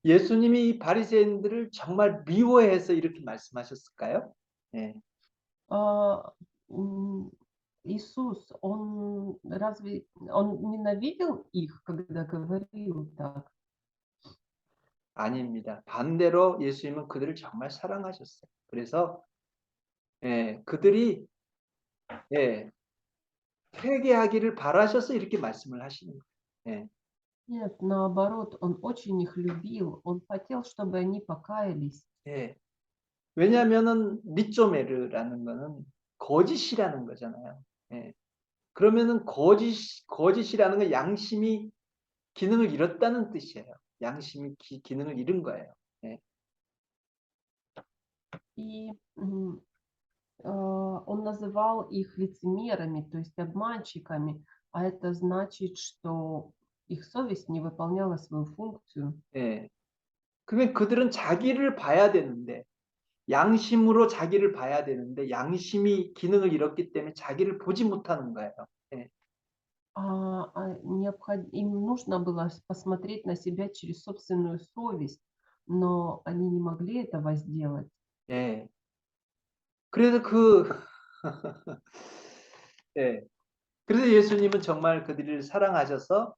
예수님이 이 바리새인들을 정말 미워해서 이렇게 말씀하셨을까요? 예. А, Иисус, он разве он ненавидел их, когда говорил так? 아닙니다. 반대로 예수님은 그들을 정말 사랑하셨어요. 그래서 예, 그들이 예, 회개하기를 바라셔서 이렇게 말씀을 하시는 거예요. 예. Нет, наоборот, он очень их любил. Он хотел, чтобы они покаялись. 예. 왜냐하면은 니쪼메르라는 거는 거짓이라는 거잖아요. 예. 그러면은 거짓이라는 건 양심이 기능을 잃었다는 뜻이에요. 양심이 기능을 잃은 거예요. 예. И он называл их лицемерами, то есть обманщиками, а это значит, что их совесть не выполняла свою функцию. 예. 그러면 그들은 자기를 봐야 되는데 양심으로 자기를 봐야 되는데 양심이 기능을 잃었기 때문에 자기를 보지 못하는 거예요. 예. Им нужно было посмотреть на себя через собственную совесть, но они не могли этого сделать. 예. 그래서 예. 그래서 예수님은 정말 그들을 사랑하셔서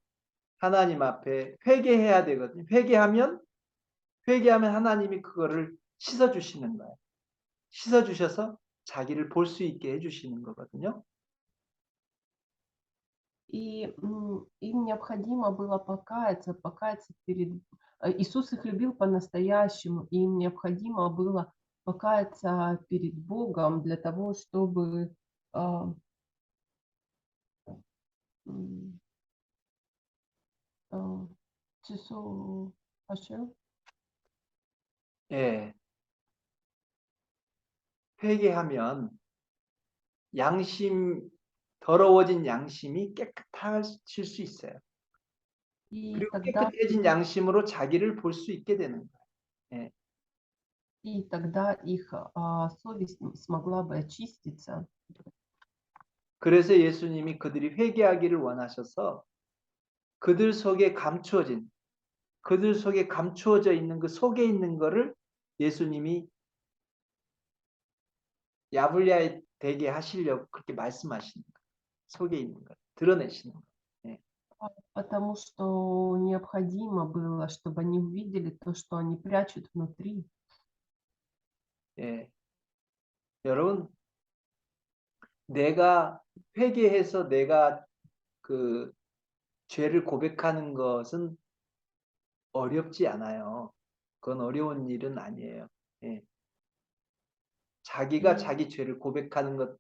하나님 앞에 회개해야 되거든요. 회개하면 하나님이 그거를 씻어 주시는 거예요. 씻어 주셔서 자기를 볼 수 있게 해 주시는 거거든요. И им необходимо было покаяться перед... Иисус их любил по-настоящему, и им необходимо было покаяться перед Богом для того, чтобы часу 하셔? 예. 회개하면 양심 더러워진 양심이 깨끗해질 수 있어요. И 그리고 тогда, 깨끗해진 양심으로 자기를 볼 수 있게 되는 거예요. и тогда их совесть смогла бы очиститься. 그래서 예수님이 그들이 회개하기를 원하셔서 그들 속에 감추어져 있는 그 속에 있는 거를 예수님이 야불야에 되게 하시려고 그렇게 말씀하시는 거예요. 속에 있는 걸 드러내시는 거예요. Потому что необходимо было, чтобы они увидели то, что они прячут внутри. 예. 여러분, 내가 회개해서 내가 그 죄를 고백하는 것은 어렵지 않아요. 그건 어려운 일은 아니에요. 예. 자기가 음. 자기 죄를 고백하는 것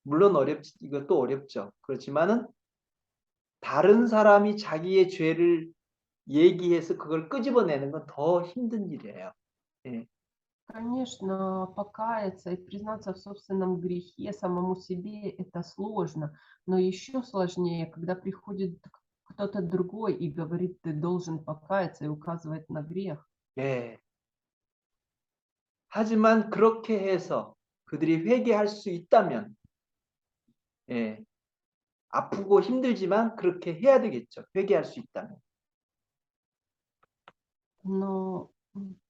물론 이것도 어렵죠. 그렇지만은 다른 사람이 자기의 죄를 얘기해서 그걸 끄집어내는 건 더 힘든 일이에요. 예. Конечно, покаяться и признаться в собственном грехе самому себе это сложно, но еще сложнее, когда приходит кто-то другой и говорит, ты должен покаяться и указывает на грех. 예. 하지만 그렇게 해서 그들이 회개할 수 있다면, 예. 아프고 힘들지만 그렇게 해야 되겠죠. 회개할 수 있다면. Но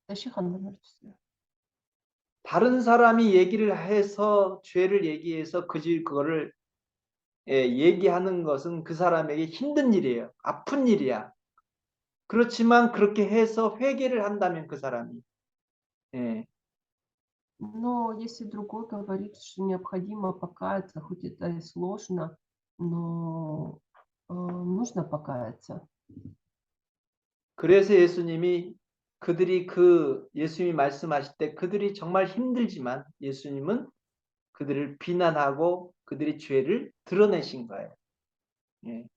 다시 한번 해주세요. 다른 사람이 얘기를 해서 죄를 얘기해서 그거를 얘기하는 것은 그 사람에게 힘든 일이에요. 아픈 일이야. 그렇지만 그렇게 해서 회개를 한다면 그 사람이 예. Но если другой говорит, что необходимо покаяться, хоть это и сложно, но нужно покаяться. 그래서 예수님이 말씀하실 때 그들이 정말 힘들지만 예수님은 그들을 비난하고 그들의 죄를 드러내신 거예요. 예.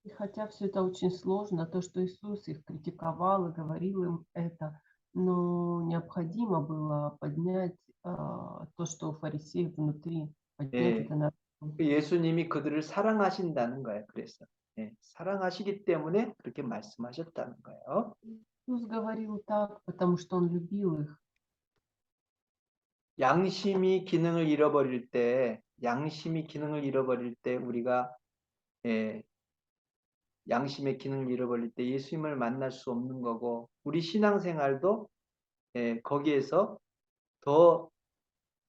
И хотя все это очень сложно, то, что Иисус их критиковал и говорил им это, но необходимо было поднять то, что у фарисеев внутри, поднять 예. это на. 예수님이 그들을 사랑하신다는 거예요. 그래서 사랑하시기 때문에 그렇게 말씀하셨다는 거예요. Иисус говорил так, потому что Он любил их. 양심이 기능을 잃어버릴 때 우리가 양심의 기능을 잃어버릴 때 예수님을 만날 수 없는 거고 우리 신앙생활도 거기에서 더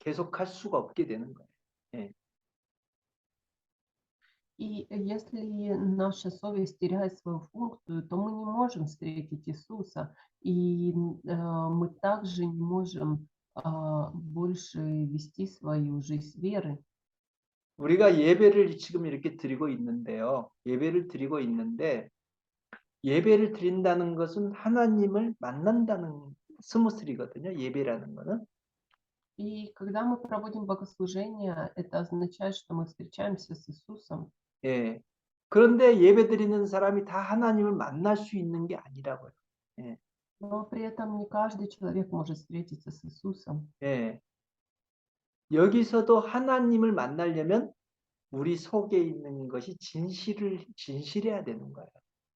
계속할 수가 없게 되는 거예요. И если наша совесть теряет свою функцию, то мы не можем встретить Иисуса, и мы также не можем больше вести свою жизнь веры. 우리가 예배를 지금 이렇게 드리고 있는데요. 예배를 드린다는 것은 하나님을 만난다는 스무슬이거든요. 예배라는 거는. И когда мы проводим богослужение, это означает, что мы встречаемся с Иисусом. 예. 그런데 예배 드리는 사람이 다 하나님을 만날 수 있는 게 아니라고요. 예. Но при этом не каждый человек может встретиться с Иисусом. 예. 여기서도 하나님을 만나려면 우리 속에 있는 것이 진실해야 되는 거예요.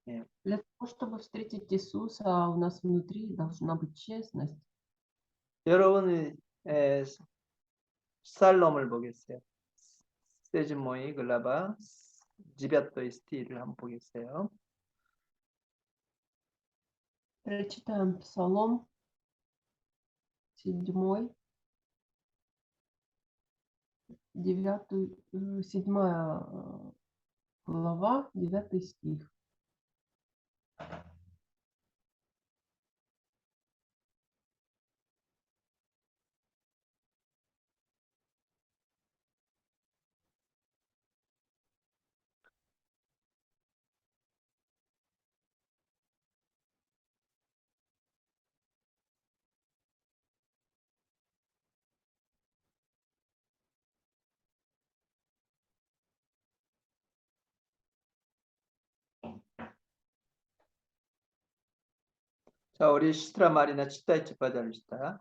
예. Для того, чтобы встретить Иисуса, у нас внутри должна быть честность. 여러분 살롬을 보겠어요. 세즈모이 글라바 지베토 스티를 한번 보겠어요. Прочитаем Псалом 7, 7 глава, 9 стих. 자, 우리 시스트라 마리나 читайте, пожалуйста.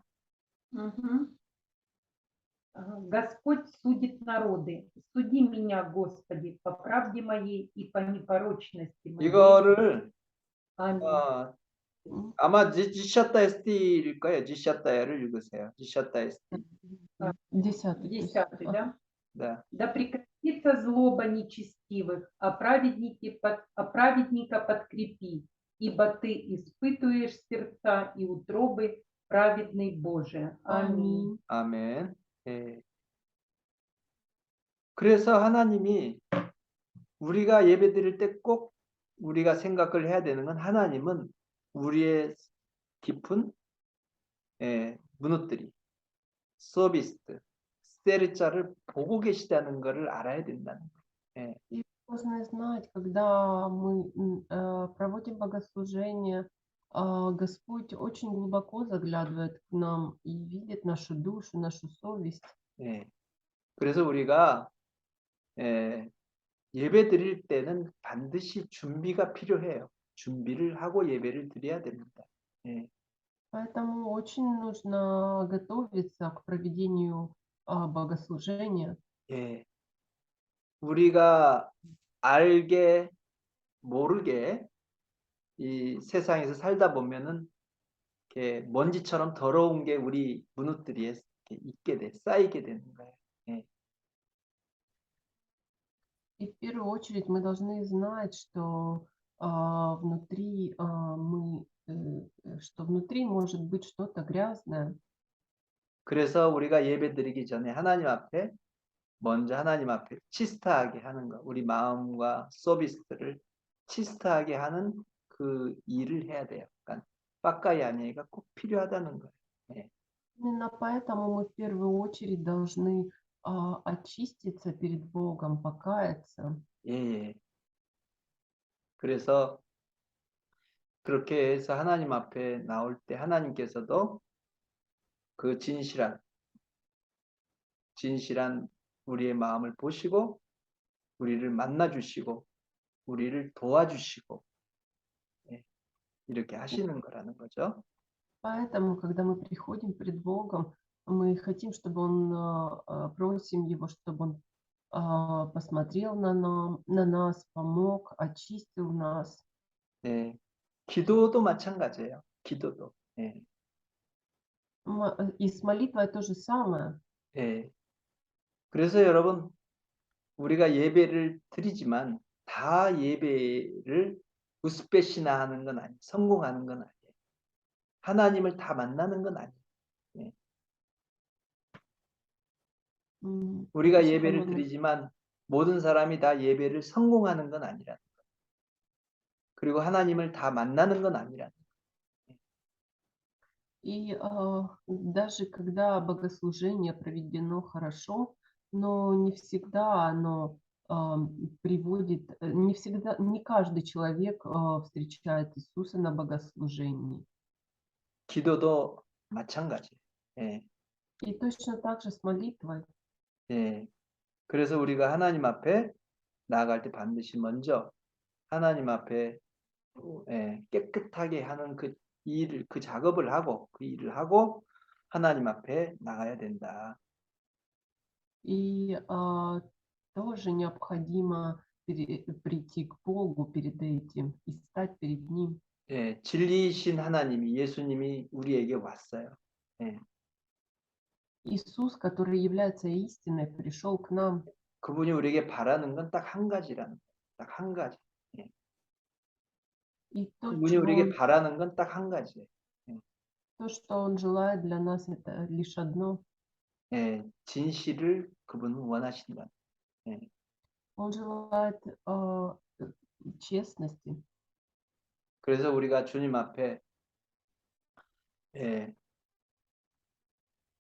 Господь судит народы. Суди меня. меня, Господи, по правде моей и по непорочности моей. 이거를 Аминь. 아마 지셨다 ST일 거예요. 지셨다를 읽으세요. 지셨다 ST. 10. 10, да? 네. Да прекратится злоба нечестивых, а праведника подкрепи, ибо ты испытываешь сердца и утробы праведный Боже. Аминь. Аминь. 아멘. 예. 그래서 하나님이 우리가 예배 드릴 때 꼭 우리가 생각을 해야 되는 건 하나님은 우리의 깊은 무너뜨리, 서비스, 세르자를 보고 계시다는 것을 알아야 된다는 거예요. 예. Должны знать, когда мы проводим богослужение, Господь очень глубоко заглядывает к нам и видит нашу душу, нашу совесть. 예. 그래서 우리가 예배 드릴 때는 반드시 준비가 필요해요. 준비를 하고 예배를 드려야 됩니다. 예. Поэтому очень нужно готовиться к проведению богослужения. 예. 우리가 알게 모르게 이 세상에서 살다 보면은 이렇게 먼지처럼 더러운 게 우리 무너뜨리에 있게 돼, 쌓이게 되는 거예요. 예. И в первую очередь мы должны знать, что внутри что внутри может быть что-то грязное. 그래서 우리가 예배 드리기 전에 하나님 앞에 먼저 하나님 앞에 치스타하게 하는 거, 우리 마음과 서비스를 치스타하게 하는 그 일을 해야 돼요. 그러니까 빠까이 아니가 꼭 필요하다는 거예요. 예. Именно поэтому мы в первую очередь должны очиститься перед Богом, покаяться. 예, 예. 그래서 그렇게 해서 하나님 앞에 나올 때 하나님께서도 그 진실한 우리의 마음을 보시고 우리를 만나 주시고 우리를 도와주시고 예, 이렇게 하시는 거라는 거죠. Поэтому, когда мы приходим пред Богом, мы хотим, чтобы Он, просим Его, чтобы Он посмотрел на нас, помог, очистил нас. 예. 기도도 마찬가지예요. 기도도. 예. И с молитвой то же самое. 예. 그래서 여러분 우리가 예배를 드리지만 다 예배를 우스페시나 하는 건 아니에요. 성공하는 건 아니에요. 하나님을 다 만나는 건 아니에요. 예. 우리가 Очень 예배를 понятно. 드리지만 모든 사람이 다 예배를 성공하는 건 아니라는 거예요. 그리고 하나님을 다 만나는 건 아니라는 거예요. И даже когда богослужение проведено хорошо, но не всегда оно приводит, не всегда, не каждый человек встречает Иисуса на богослужении. 기도도 마찬가지예요. 예. И точно так же с молитвой. 예. 그래서 우리가 하나님 앞에 나아갈 때 반드시 먼저 하나님 앞에 깨끗하게 하는 그 일을, 그 작업을 하고 그 일을 하고 하나님 앞에 나가야 된다. И тоже необходимо прийти к Богу перед этим и стать перед Ним. 예, 진리이신 하나님이 예수님이 우리에게 왔어요. 예. Иисус, который является истиной, пришел к нам. 그분이 우리에게 바라는 건 딱 한 가지라는 거예요. 딱 한 가지. И то, 그분이 чего 우리에게 он, 바라는 건 딱 한 가지예요. то, что Он желает для нас, это лишь одно. 예, 진실을 그분은 원하신다. 예. Он желает честности. 그래서 우리가 주님 앞에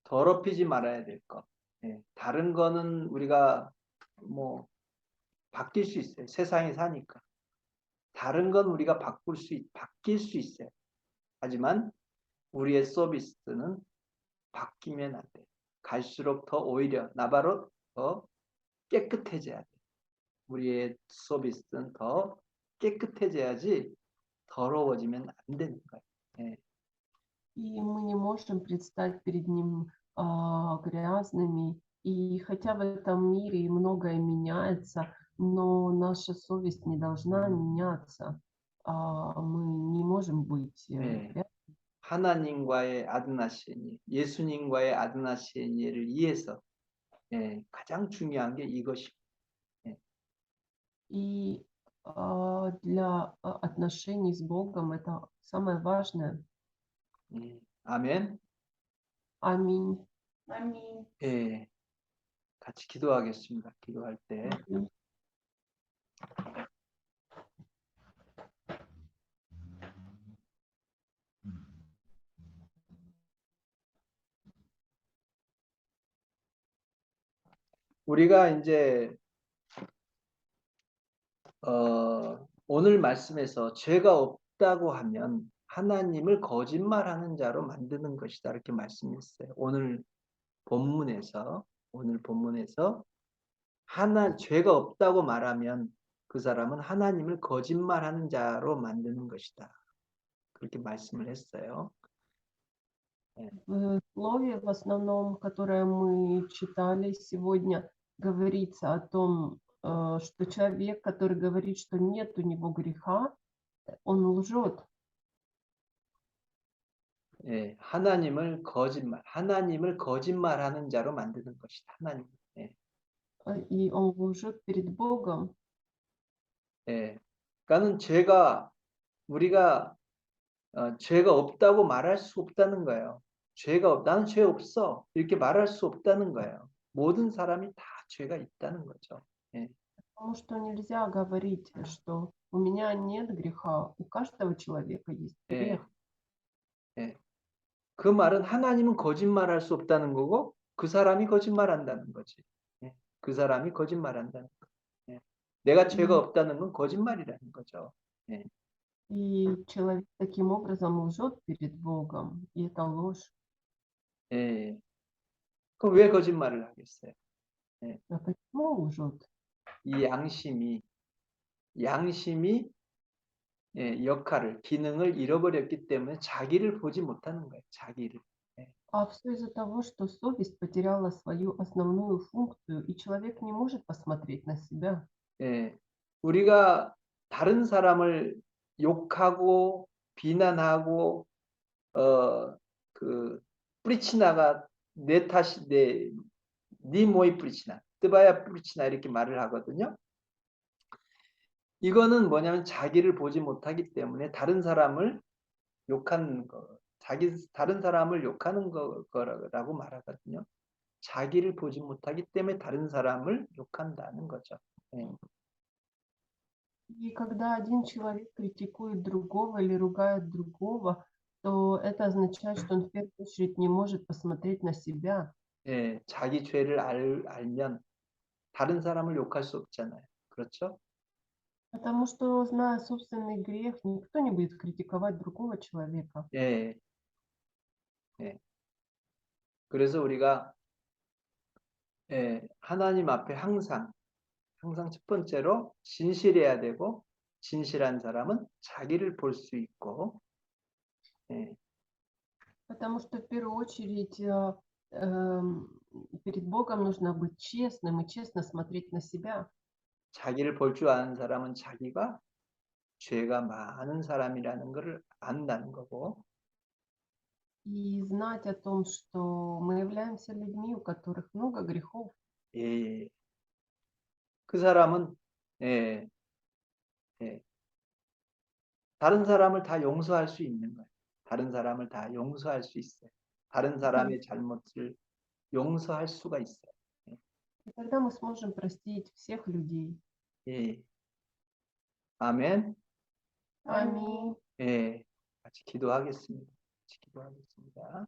더럽히지 말아야 될 것. 다른 거는 우리가 뭐 바뀔 수 있어요. 세상에 사니까. 다른 건 우리가 바뀔 수 있어요. 하지만 우리의 서비스는 바뀌면 안 돼. 갈수록 더 오히려 나바로 더 깨끗해져야 돼. 우리의 서비스는 더 깨끗해져야지 더러워지면 안 되는 거예요. 예. И мы не можем предстать перед Ним грязными И хотя в этом мире многое меняется, но наша совесть не должна меняться. Мы не можем быть 네. прям- 하나님과의 아드나시니, 예수님과의 아드나시니를 위해서 가장 중요한 게 이것이. И для отношений с Богом это самое важное. 아멘. Аминь. Аминь. 예, 같이 기도하겠습니다. 기도할 때. Аминь. 우리가 이제 오늘 말씀에서 죄가 없다고 하면 하나님을 거짓말하는 자로 만드는 것이다 이렇게 말씀했어요. 오늘 본문에서 죄가 없다고 말하면 그 사람은 하나님을 거짓말하는 자로 만드는 것이다. 그렇게 말씀을 했어요. В слове, в основном, которое мы читали сегодня, говорится о том, что человек, который говорит, что нет у него греха, он лжет. 예, 하나님을 거짓말하는 자로 만드는 것이다. 하나님. 예. И он лжет перед Богом. 예. 그러니까는 우리가 죄가 없다고 말할 수 없다는 거예요. 나는 죄 없어 이렇게 말할 수 없다는 거예요. 모든 사람이 다 죄가 있다는 거죠. 예. Потому что nельзя говорить, что у меня нет греха. У каждого человека есть 예. грех. 예. 그 말은 하나님은 거짓말할 수 없다는 거고 그 사람이 거짓말한다는 거지. 예. 그 사람이 거짓말한다는 거. 예. 내가 죄가 없다는 건 거짓말이라는 거죠. 예. И человек таким образом лжет перед Богом. И это ложь. 예. 그럼 왜 거짓말을 하겠어요? А почему лжет? 이 양심이 기능을 잃어버렸기 때문에 자기를 보지 못하는 거예요. 자기를. А все из-за того, что совесть потеряла свою основную функцию, и человек не может посмотреть на себя. 예. 우리가 다른 사람을 욕하고 비난하고 뿌리치나가 내 탓이 네 모이 뿌리치나 뜨바야 뿌리치나 이렇게 말을 하거든요. 이거는 뭐냐면 자기를 보지 못하기 때문에 다른 사람을 욕하는 거, 다른 사람을 욕하는 거라고 말하거든요. 자기를 보지 못하기 때문에 다른 사람을 욕한다는 거죠. 예. И когда один человек критикует другого или ругает другого, то это означает, что он в первую очередь не может посмотреть на себя. 예, 자기 죄를 알면 다른 사람을 욕할 수 없잖아요. 그렇죠? Потому что, зная собственный грех, никто не будет критиковать другого человека. 예. 예. 그래서 우리가 하나님 앞에 항상 첫 번째로 진실해야 되고 진실한 사람은 자기를 볼 수 있고 Потому что в первую очередь перед Богом нужно быть честным и честно смотреть на себя. 자기를 볼 줄 아는 사람은 자기가 죄가 많은 사람이라는 것을 안다는 거고 И знать о том, что мы являемся людьми, у которых много грехов. 예. 그 사람은 다른 사람을 다 용서할 수 있는 거예요. 다른 사람을 다 용서할 수 있어요. 다른 사람의 잘못을 용서할 수가 있어요. И тогда мы сможем простить всех людей. 예. 아멘. Аминь. 예. 같이 기도하겠습니다. 같이 기도하겠습니다.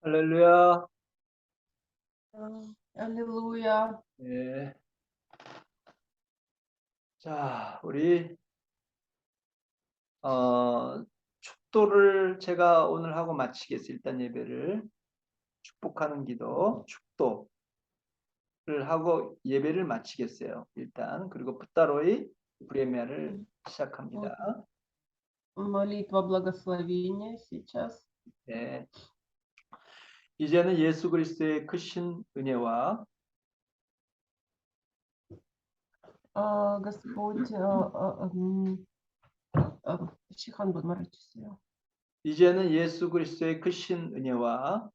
할렐루야. Аллилуйя. 예. 자, 우리 축도를 제가 오늘 하고 마치겠습니다. 일단 예배를 축복하는 기도, 축도를 하고 예배를 마치겠어요. 일단 그리고 붓다로의 브레미아를 시작합니다. Молитва благословения сейчас. 네. 이제는 예수 그리스도의 크신 은혜와 Господь, Шихан Бонмарачисия. 이제는 예수 그리스도의 크신 은혜와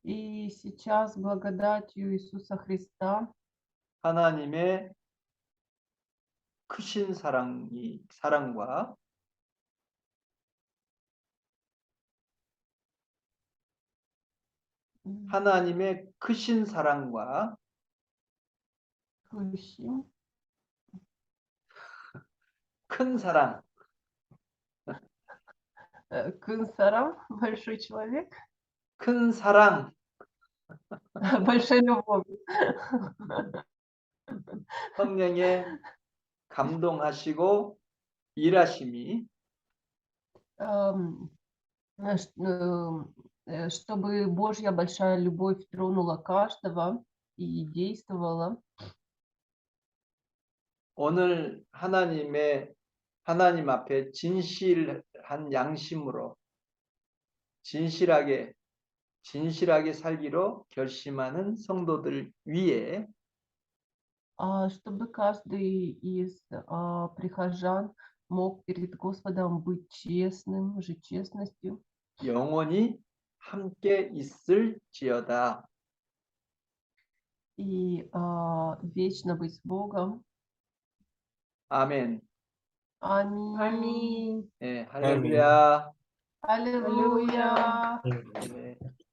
И сейчас благодатью Иисуса Христа 하나님의 크신 사랑과 하나님의 크신 사랑과 Хрущим, 큰 사랑, Кынсарам, большой человек, 큰 사랑, большой любовью. 성령의 감동하시고 일하심이 Чтобы Божья большая любовь тронула каждого и действовала. 오늘 하나님 앞에 진실한 양심으로 진실하게 살기로 결심하는 성도들 위에 Чтобы каждый из прихожан мог перед Господом быть честным, жить честностью, 영원히 함께 있을지어다. и вечно быть с Богом. 아멘. Аминь. 네, 할렐루야. Аллилуйя. 네.